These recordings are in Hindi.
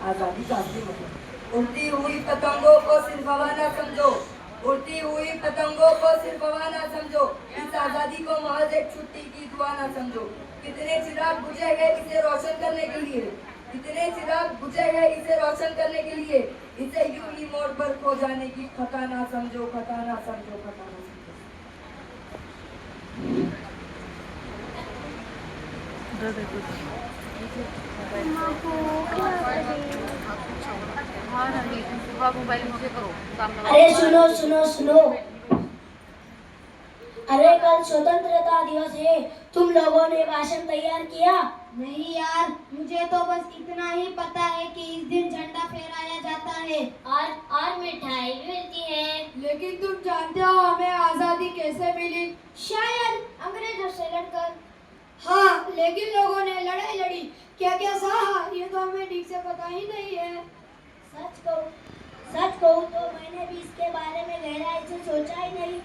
आजादी का असली मतलब। उड़ती हुई पतंगों को सिर्फ हवा ना समझो, उड़ती हुई पतंगों को सिर्फ हवा ना समझो, इस आजादी को महज एक छुट्टी की दुआ ना समझो। कितने चिराग बुझे हैं इसे रोशन करने के लिए, कितने चिराग बुझे हैं इसे रोशन करने के लिए, इसे यूं ही मोड़ पर खो जाने की खता ना समझो, खता ना समझो, खता ना समझो। अरे सुनो सुनो सुनो, अरे कल स्वतंत्रता दिवस है, तुम लोगों ने भाषण तैयार किया? नहीं यार, मुझे तो बस इतना ही पता है कि इस दिन झंडा फहराया जाता है और मिठाई भी मिलती है। लेकिन तुम जानते हो हमें आजादी कैसे मिली? शायद अंग्रेजों से लड़कर। हाँ, लेकिन लोगों ने लड़ाई लड़ी, क्या क्या सहा, ये तो हमें ठीक से पता ही नहीं है। सच कहूँ तो मैंने भी इसके बारे में गहराई से सोचा ही नहीं।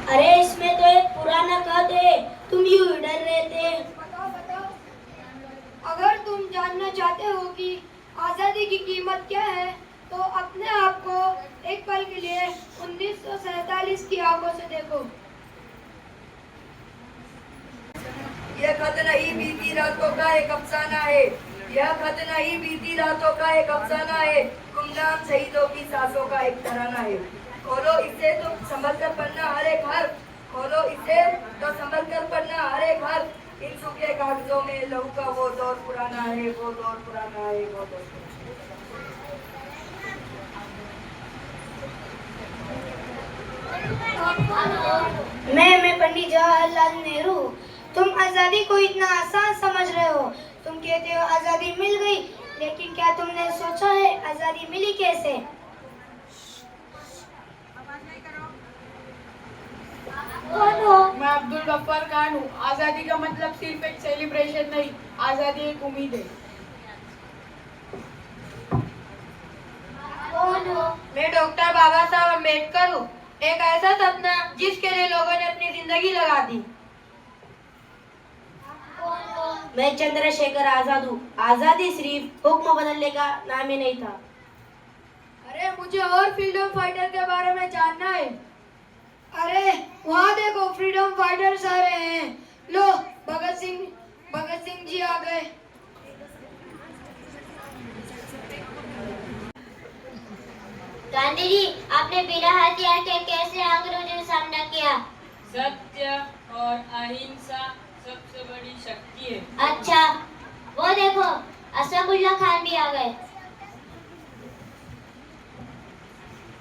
अरे इसमें तो एक पुराना कथ है, तुम यूं डर रहे थे। बताओ। अगर तुम जानना चाहते हो कि आजादी की कीमत क्या है, तो अपने आप को एक पल के लिए 1947 की आंखों से देखो। यह खत नहीं बीती रातों का एक अफसाना है, यह खत नहीं बीती रातों का एक अफसाना है, गुमनाम शहीदों की सांसों का एक तराना है। खोलो इसे तो संभल कर पढ़ना हर एक हर, खोलो इसे तो संभल कर पढ़ना हर एक हर, इन सूखे कागजों में लहू का वो दौर पुराना है, वो दौर पुराना है, वो दौर मैं पंडित जवाहरलाल नेहरू। तुम आजादी को इतना आसान समझ रहे हो। तुम कहते हो आजादी मिल गई, लेकिन क्या तुमने सोचा है आजादी मिली कैसे? मैं अब्दुल गफ्फार खान हूँ। आजादी का मतलब सिर्फ एक सेलिब्रेशन नहीं, आजादी एक उम्मीद है। मैं डॉक्टर बाबा साहब अम्बेडकर हूँ। एक ऐसा सपना जिसके लिए लोगों ने अपनी जिंदगी लगा दी। मैं चंद्रशेखर आजाद हूँ। आजादी सिर्फ हुक्म बदलने का नाम ही नहीं था। अरे मुझे और फ्रीडम फाइटर के बारे में जानना है। अरे वहाँ देखो, फ्रीडम फाइटर्स आ रहे हैं। लो, भगत सिंह जी आ गए। गांधी जी, आपने बिना हथियार के कैसे अंग्रेजों का सामना किया? सत्य और अहिंसा सबसे बड़ी शक्ति है। अच्छा, वो देखो, असफुल्ला खान भी आ गए।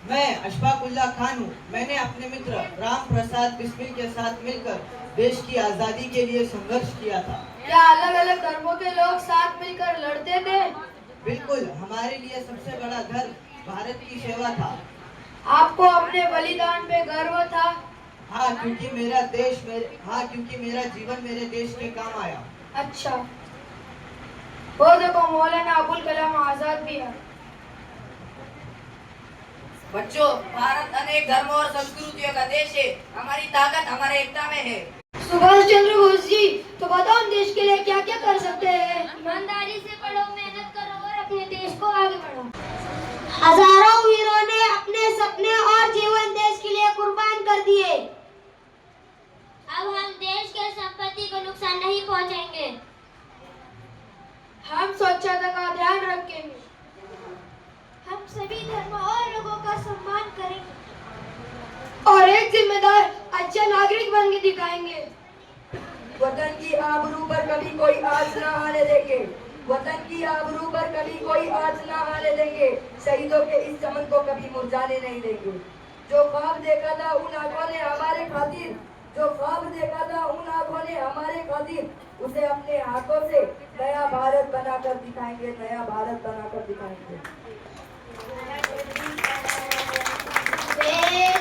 मैं अशफाकुल्ला खान हूँ। मैंने अपने मित्र राम प्रसाद बिस्मिल के साथ मिलकर देश की आजादी के लिए संघर्ष किया था। क्या अलग अलग धर्मों के लोग साथ मिलकर लड़ते थे? बिल्कुल, हमारे लिए सबसे बड़ा धर्म भारत की सेवा था। आपको अपने बलिदान पे गर्व था? हाँ, क्योंकि मेरा जीवन मेरे देश के काम आया। अच्छा, वो देखो मौलाना अबुल कलाम आजाद भी है। बच्चों, भारत अनेक धर्मों और संस्कृतियों का देश है। हमारी ताकत हमारे एकता में है। सुभाष चंद्र बोस जी, तो बताओ हम देश के लिए क्या क्या कर सकते हैं? ईमानदारी से पढ़ो, मेहनत करो और अपने देश को आगे बढ़ाओ। हजारों वीरों ने अपने सपने और जीवन देश के लिए कुर्बान कर दिए। अब हम देश के संपत्ति को नुकसान नहीं पहुंचाएंगे। हम स्वच्छता का ध्यान रखेंगे। हम सभी धर्म और लोगों का सम्मान करेंगे और एक जिम्मेदार अच्छा नागरिक बन के दिखाएंगे। वतन की आबरू पर कभी कोई आँच न आने देंगे, वतन की आबरू पर कभी कोई आँच न आने देंगे, शहीदों के इस चमन को कभी मुरझाने नहीं देंगे। जो ख्वाब देखा था उन आंखों ने हमारे खातिर, जो ख्वाब देखा था उन आंखों ने हमारे खातिर, उसे अपने हाथों से नया भारत बनाकर दिखाएंगे, नया भारत बनाकर दिखाएंगे। देश